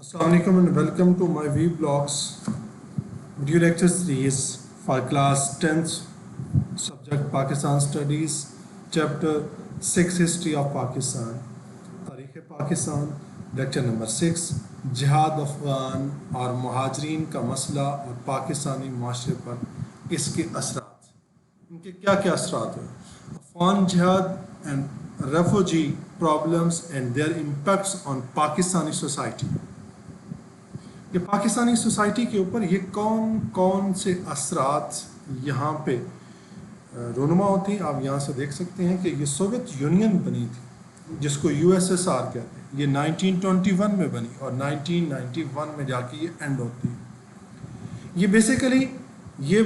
Assalamu alaikum and welcome to my vlogs video lecture series for class 10th subject Pakistan Studies chapter 6 History of Pakistan تاریخ Pakistan lecture number 6 جہاد افغان اور مہاجرین کا مسئلہ اور پاکستانی معاشرے پر اس کے اثرات ان کے کیا کیا اثرات ہیں افغان جہاد and refugee problems and their impacts on Pakistani society کہ پاکستانی سوسائٹی کے اوپر یہ کون کون سے اثرات یہاں پہ رونما ہوتی ہیں. آپ یہاں سے دیکھ سکتے ہیں کہ یہ سوویت یونین بنی تھی جس کو USSR کہتے ہیں. یہ 1921 میں بنی اور 1991 میں جا کے یہ اینڈ ہوتی ہے. یہ بیسیکلی یہ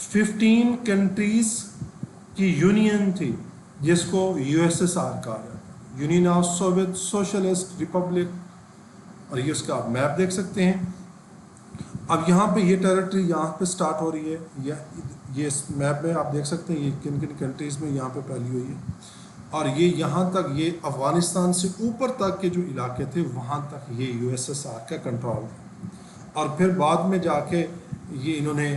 15 کنٹریز کی یونین تھی جس کو USSR کہا جاتا ہے, union of Soviet socialist republic. اور یہ اس کا آپ میپ دیکھ سکتے ہیں. اب یہاں پہ یہ ٹیریٹری یہاں پہ سٹارٹ ہو رہی ہے, یہ اس میپ میں آپ دیکھ سکتے ہیں یہ کن کن کنٹریز میں یہاں پہ پھیلی ہوئی ہے. اور یہ یہاں تک یہ افغانستان سے اوپر تک کے جو علاقے تھے وہاں تک یہ USSR کا کنٹرول تھا. اور پھر بعد میں جا کے یہ انہوں نے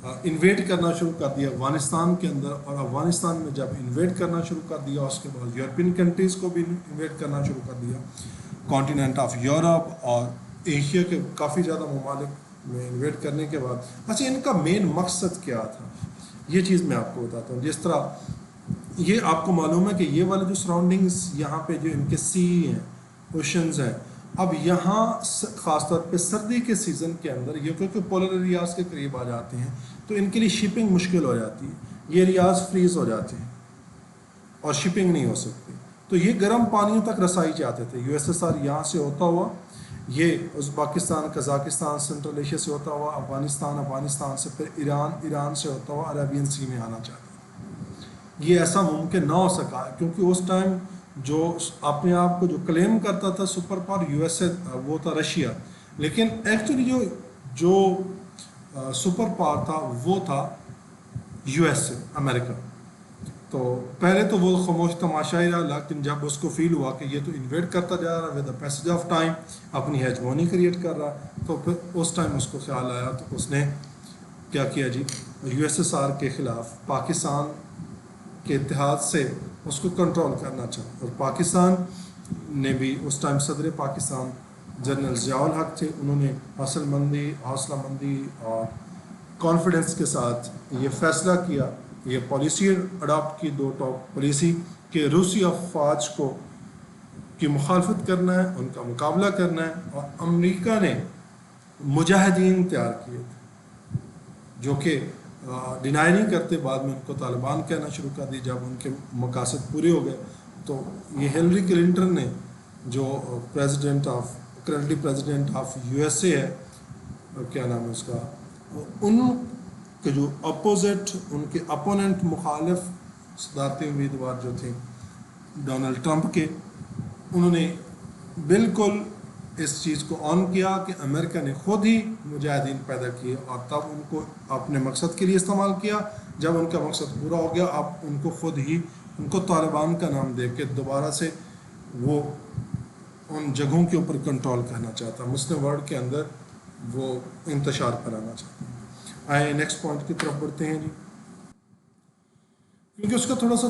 انویٹ کرنا شروع کر دیا افغانستان کے اندر. اور افغانستان میں جب انویٹ کرنا شروع کر دیا اس کے بعد یورپین کنٹریز کو بھی انویٹ کرنا شروع کر دیا. کانٹیننٹ آف یورپ اور ایشیا کے کافی زیادہ ممالک میں انویٹ کرنے کے بعد اچھا ان کا مین مقصد کیا تھا یہ چیز میں آپ کو بتاتا ہوں. جس طرح یہ آپ کو معلوم ہے کہ یہ والے جو سراؤنڈنگز یہاں پہ جو ان کے سی ہیں اوشنز ہیں, اب یہاں خاص طور پہ سردی کے سیزن کے اندر یہ کیونکہ پولر ایریاز کے قریب آ جاتے ہیں تو ان کے لیے شپنگ مشکل ہو جاتی ہے. یہ ایریاز فریز ہو جاتے ہیں اور شپنگ نہیں ہو سکتی. تو یہ گرم پانیوں تک رسائی چاہتے تھے. USSR یہاں سے ہوتا ہوا یہ ازبکستان قزاقستان سنٹرل ایشیا سے ہوتا ہوا افغانستان سے پھر ایران سے ہوتا ہوا عربین سی میں آنا چاہتے ہیں. یہ ایسا ممکن نہ ہو سکا کیونکہ اس ٹائم جو اپنے آپ کو جو کلیم کرتا تھا سپر پاور USA وہ تھا رشیا, لیکن ایکچولی جو سپر پاور تھا وہ تھا USA امریکہ. تو پہلے تو وہ خاموش تماشا ہی رہا, لیکن جب اس کو فیل ہوا کہ یہ تو انویٹ کرتا جا رہا ہے with the passage of time اپنی ہیجمونی کریٹ کر رہا, تو پھر اس ٹائم اس کو خیال آیا تو اس نے کیا کیا جی USSR کے خلاف پاکستان کے اتحاد سے اس کو کنٹرول کرنا چاہا. اور پاکستان نے بھی اس ٹائم صدر پاکستان جنرل ضیاء الحق تھے, انہوں نے حوصلہ مندی اور کانفیڈنس کے ساتھ یہ فیصلہ کیا, یہ پالیسی اڈاپٹ کی دو ٹاپ پالیسی کہ روسی افواج کو کی مخالفت کرنا ہے, ان کا مقابلہ کرنا ہے. اور امریکہ نے مجاہدین تیار کیے تھے جو کہ ڈینائی نہیں کرتے, بعد میں ان کو طالبان کہنا شروع کر دی جب ان کے مقاصد پورے ہو گئے. تو یہ ہلری کلنٹن نے جو کرنٹلی پریزیڈنٹ آف USA ہے, کیا نام ہے اس کا, ان کہ جو اپوزٹ ان کے اپوننٹ مخالف صدارتی امیدوار جو تھے ڈونلڈ ٹرمپ کے, انہوں نے بالکل اس چیز کو آن کیا کہ امریکہ نے خود ہی مجاہدین پیدا کیے اور تب ان کو اپنے مقصد کے لیے استعمال کیا. جب ان کا مقصد پورا ہو گیا اب ان کو خود ہی ان کو طالبان کا نام دے کے دوبارہ سے وہ ان جگہوں کے اوپر کنٹرول کرنا چاہتا, مسلم ورلڈ کے اندر وہ انتشار کرانا چاہتا. آئے نیکسٹ پوائنٹ کی طرف بڑھتے ہیں جی, کیونکہ اس کا تھوڑا سا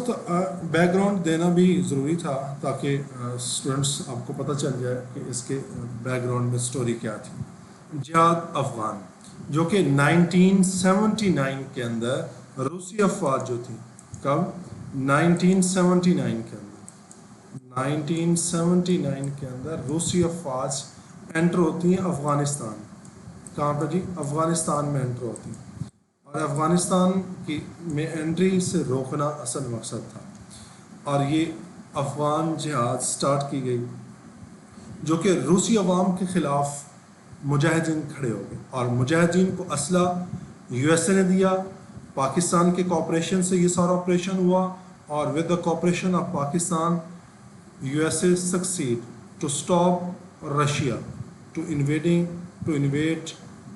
بیک گراؤنڈ دینا بھی ضروری تھا تاکہ اسٹوڈنٹس آپ کو پتہ چل جائے کہ اس کے بیک گراؤنڈ میں سٹوری کیا تھی. جہاد افغان جو کہ 1979 کے اندر روسی افواج جو تھی, کب 1979 کے اندر روسی افواج انٹر ہوتی ہیں افغانستان. کہاں پہ جی افغانستان میں انٹر ہوتی ہیں اور افغانستان کی میں انٹری سے روکنا اصل مقصد تھا. اور یہ افغان جہاد سٹارٹ کی گئی جو کہ روسی عوام کے خلاف مجاہدین کھڑے ہو گئے. اور مجاہدین کو اسلحہ USA نے دیا, پاکستان کے کوآپریشن سے یہ سارا آپریشن ہوا. اور with the cooperation of Pakistan USA succeed to stop Russia to invade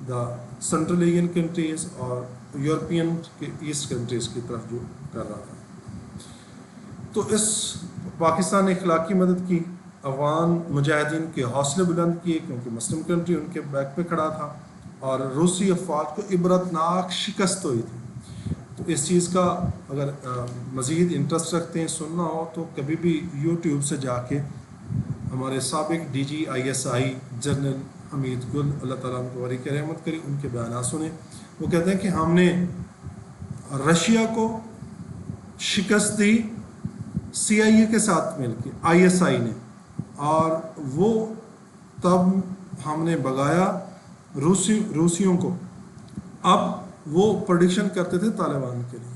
the central Asian countries اور یورپین کے ایسٹ کنٹریز کی طرف جو کر رہا تھا. تو اس پاکستان نے اخلاقی مدد کی افغان مجاہدین کے حوصلے بلند کیے کیونکہ مسلم کنٹری ان کے بیک پہ کھڑا تھا اور روسی افواج کو عبرتناک شکست ہوئی تھی. تو اس چیز کا اگر مزید انٹرسٹ رکھتے ہیں سننا ہو تو کبھی بھی یوٹیوب سے جا کے ہمارے سابق D G I S I general Hamid Gul اللہ تعالیٰ ان کو وری کی رحمت کری ان کے بیانات سنیں. وہ کہتے ہیں کہ ہم نے رشیا کو شکست دی سی آئی اے کے ساتھ مل کے آئی ایس آئی نے, اور وہ تب ہم نے بگایا روسیوں کو. اب وہ پریڈکشن کرتے تھے طالبان کے لیے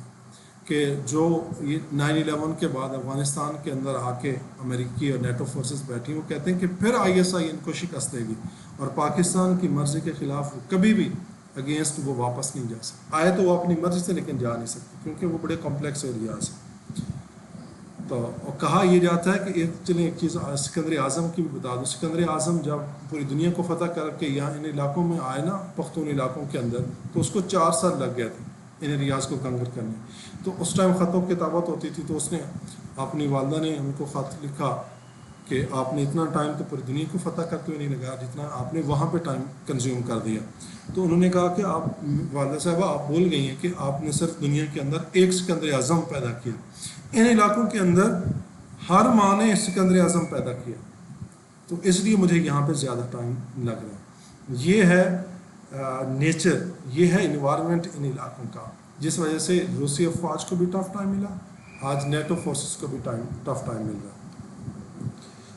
کہ جو یہ 9/11 کے بعد افغانستان کے اندر آ کے امریکی اور نیٹو فورسز بیٹھی, وہ کہتے ہیں کہ پھر آئی ایس آئی ان کو شکست دے گی اور پاکستان کی مرضی کے خلاف وہ کبھی بھی اگینسٹ وہ واپس نہیں جا سکتے. آئے تو وہ اپنی مرضی سے لیکن جا نہیں سکتے کیونکہ وہ بڑے کمپلیکس ایریاز ہیں. تو کہا یہ جاتا ہے کہ چلیں ایک چیز سکندر اعظم کی بھی بتا دوں. سکندر اعظم جب پوری دنیا کو فتح کر کے یہاں ان علاقوں میں آئے نا, پختون علاقوں کے اندر, تو اس کو 4 سال لگ گئے تھے ان ایریاز کو کنکر کرنے. تو اس ٹائم خطوں کی کتابت ہوتی تھی, تو اس نے اپنی والدہ نے ان کو خط لکھا کہ آپ نے اتنا ٹائم تو پوری دنیا کو فتح کرتے ہوئے نہیں لگا جتنا آپ نے وہاں پہ ٹائم کنزیوم کر دیا. تو انہوں نے کہا کہ آپ والدہ صاحبہ آپ بول گئی ہیں کہ آپ نے صرف دنیا کے اندر ایک سکندر اعظم پیدا کیا, ان علاقوں کے اندر ہر ماں نے سکندر اعظم پیدا کیا, تو اس لیے مجھے یہاں پہ زیادہ ٹائم لگ رہا ہے. یہ ہے نیچر, یہ ہے انوائرمنٹ ان علاقوں کا, جس وجہ سے روسی افواج کو بھی ٹف ٹائم ملا, آج نیٹو فورسز کو بھی ٹف ٹائم مل رہا ہے.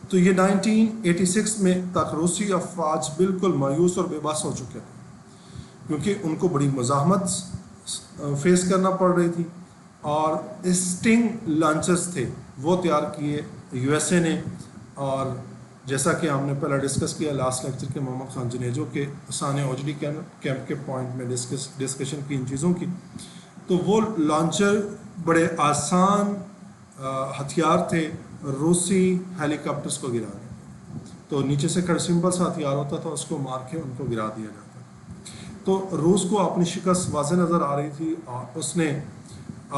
تو یہ 1986 میں تک روسی افواج بالکل مایوس اور بے بس ہو چکے تھے کیونکہ ان کو بڑی مزاحمت فیس کرنا پڑ رہی تھی, اور اسٹنگ لانچرز تھے وہ تیار کیے یو ایس اے نے. اور جیسا کہ ہم نے پہلے ڈسکس کیا لاسٹ لیکچر کے محمد خان جنیجو کے ثانیہ اوجڑی کیمپ کے پوائنٹ میں ڈسکشن کی ان چیزوں کی, تو وہ لانچر بڑے آسان ہتھیار تھے روسی ہیلی کاپٹرز کو گرانے. تو نیچے سے سمپل سا ہتھیار ہوتا تھا, اس کو مار کے ان کو گرا دیا جاتا. تو روس کو اپنی شکست واضح نظر آ رہی تھی اور اس نے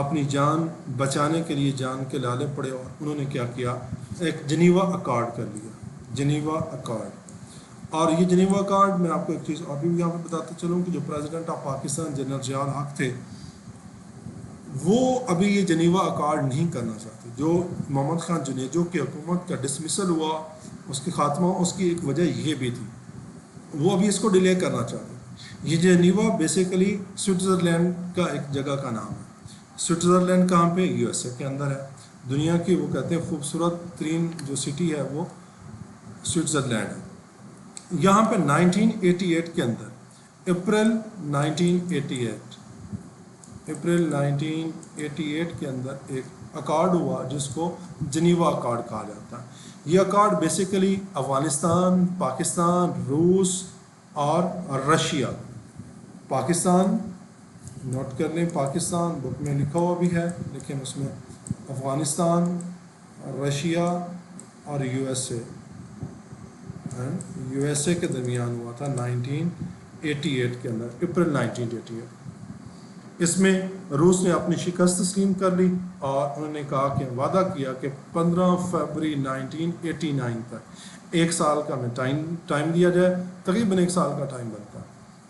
اپنی جان بچانے کے لیے جان کے لالے پڑے, اور انہوں نے کیا کیا, ایک جنیوا اکارڈ کر لیا, جنیوا اکارڈ. اور یہ جنیوا اکارڈ میں آپ کو ایک چیز ابھی بھی یہاں پہ بتاتا چلوں کہ جو president of Pakistan general Zia الحق تھے وہ ابھی یہ جنیوا اکارڈ نہیں کرنا چاہتے. جو محمد خان جنیجو کی حکومت کا ڈسمسل ہوا, اس کی خاتمہ, اس کی ایک وجہ یہ بھی تھی, وہ ابھی اس کو ڈیلے کرنا چاہتے. یہ جنیوا بیسیکلی سوئٹزرلینڈ کا ایک جگہ کا نام ہے. سوئٹزرلینڈ کہاں پہ؟ یو ایس اے کے اندر ہے. دنیا کی وہ کہتے ہیں خوبصورت ترین جو سٹی ہے وہ سوئٹزرلینڈ ہے. یہاں پہ 1988 کے اندر اپریل 1988 کے اندر ایک اکارڈ ہوا جس کو جنیوا اکارڈ کہا جاتا ہے. یہ اکارڈ بیسیکلی افغانستان, پاکستان, روس اور رشیا, پاکستان نوٹ کر لیں, پاکستان بک میں لکھا ہوا بھی ہے لیکن اس میں افغانستان, رشیا اور یو ایس اے کے درمیان ہوا تھا 1988 کے اندر, اپریل 1988. اس میں روس نے اپنی شکست تسلیم کر لی اور انہوں نے کہا کہ وعدہ کیا کہ 15 فروری 1989 تک 1 سال کا ہمیں ٹائم دیا جائے, تقریباً 1 سال کا ٹائم بنتا ہے,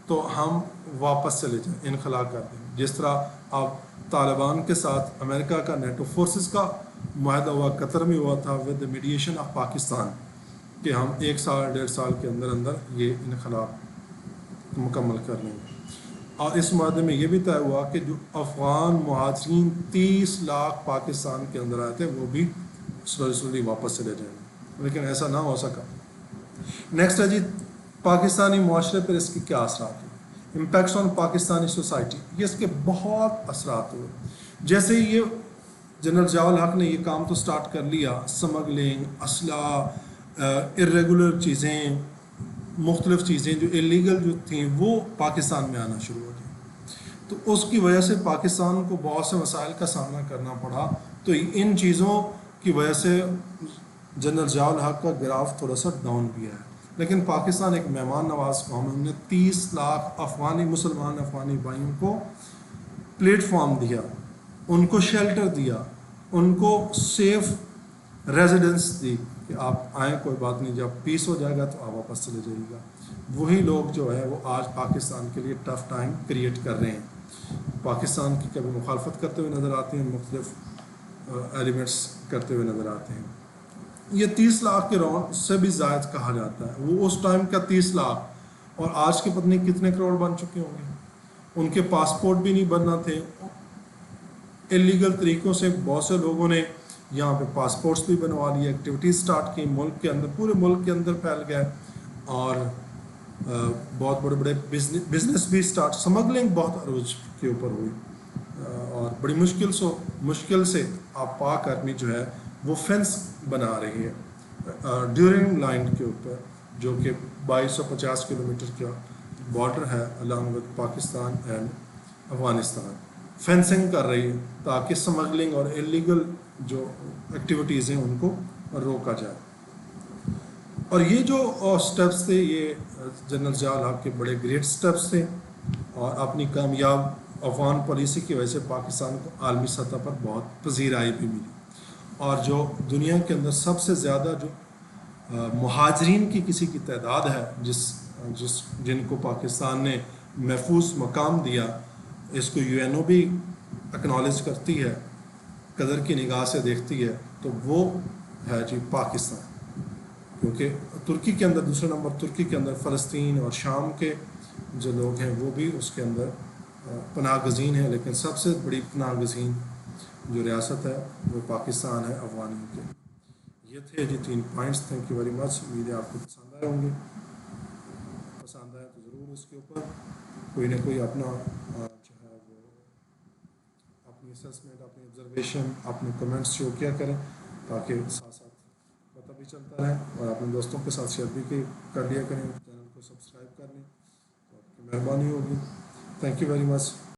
تو ہم واپس چلے جائیں, انخلا کر دیں. جس طرح اب طالبان کے ساتھ امریکہ کا نیٹو فورسز کا معاہدہ ہوا, قطر میں ہوا تھا with the mediation of Pakistan, کہ ہم 1 سال 1.5 سال کے اندر اندر یہ انخلا مکمل کر لیں گے. اور اس معاہدے میں یہ بھی طے ہوا کہ جو افغان مہاجرین 30 لاکھ پاکستان کے اندر آئے تھے وہ بھی سلولی واپس چلے جائیں گے, لیکن ایسا نہ ہو سکا. نیکسٹ ہے جی پاکستانی معاشرے پر اس کے کیا اثرات ہوئے, امپیکٹس آن پاکستانی سوسائٹی. یہ اس کے بہت اثرات ہوئے. جیسے یہ جنرل ضیاء الحق نے یہ کام تو سٹارٹ کر لیا, سمگلنگ, اسلحہ, ارریگولر چیزیں, مختلف چیزیں جو ایلیگل جو تھیں وہ پاکستان میں آنا شروع ہو گئی, تو اس کی وجہ سے پاکستان کو بہت سے مسائل کا سامنا کرنا پڑا. تو ان چیزوں کی وجہ سے جنرل ضیاء الحق کا گراف تھوڑا سا ڈاؤن بھی ہے. لیکن پاکستان ایک مہمان نواز قوم ہے, ہم نے 30 لاکھ مسلمان افغانی بھائیوں کو پلیٹ فارم دیا, ان کو شیلٹر دیا, ان کو سیف ریزیڈنس دی کہ آپ آئیں کوئی بات نہیں، جب پیس ہو جائے گا تو آپ واپس چلے جائیے گا. وہی لوگ جو ہے وہ آج پاکستان کے لیے ٹف ٹائم کریٹ کر رہے ہیں. پاکستان کی کبھی مخالفت کرتے ہوئے نظر آتے ہیں، مختلف ایلیمنٹس کرتے ہوئے نظر آتے ہیں. یہ 30 لاکھ کے راؤنڈ سے بھی زائد کہا جاتا ہے. وہ اس ٹائم کا 30 لاکھ اور آج کے پتہ نہیں کتنے کروڑ بن چکے ہوں گے. ان کے پاسپورٹ بھی نہیں بننا تھے. انلیگل طریقوں سے بہت سے لوگوں نے یہاں پہ پاسپورٹس بھی بنوا لیے، ایکٹیویٹیز سٹارٹ کی ملک کے اندر، پورے ملک کے اندر پھیل گئے، اور بہت بڑے بڑے بزنس بھی سٹارٹ، سمگلنگ بہت عروج کے اوپر ہوئی. اور بڑی مشکل سے آپ پاک آرمی جو ہے وہ فینس بنا رہی ہے ڈیورنگ لائن کے اوپر، جو کہ 2250 کلومیٹر کا بارڈر ہے along with Pakistan and Afghanistan. Fencing کر رہی ہے تاکہ سمگلنگ اور انلیگل جو ایکٹیویٹیز ہیں ان کو روکا جائے. اور یہ جو سٹیپس تھے یہ جنرل ضیاء الحق کے بڑے گریٹ سٹیپس تھے، اور اپنی کامیاب افغان پالیسی کی وجہ سے پاکستان کو عالمی سطح پر بہت پذیرائی بھی ملی. اور جو دنیا کے اندر سب سے زیادہ جو مہاجرین کی کسی کی تعداد ہے جن کو پاکستان نے محفوظ مقام دیا، اس کو یو این او بھی اکنالج کرتی ہے، قدر کی نگاہ سے دیکھتی ہے، تو وہ ہے جی پاکستان. کیونکہ ترکی کے اندر دوسرے نمبر، ترکی کے اندر فلسطین اور شام کے جو لوگ ہیں وہ بھی اس کے اندر پناہ گزین ہیں، لیکن سب سے بڑی پناہ گزین جو ریاست ہے وہ پاکستان ہے افغانیوں کے. یہ تھے جی 3 points. Thank you very much. امید ہے آپ کو پسند آئے ہوں گے. پسند آئے تو ضرور اس کے اوپر کوئی نہ کوئی اپنا جو ہے وہ اپنی اسسمنٹ، اپنی آبزرویشن، اپنے کمنٹس شو کیا کریں، تاکہ ساتھ ساتھ پتہ بھی چلتا رہے، اور اپنے دوستوں کے ساتھ شیئر بھی کر لیا کریں. چینل کو سبسکرائب کر لیں تو آپ کی مہربانی ہوگی. Thank you very much.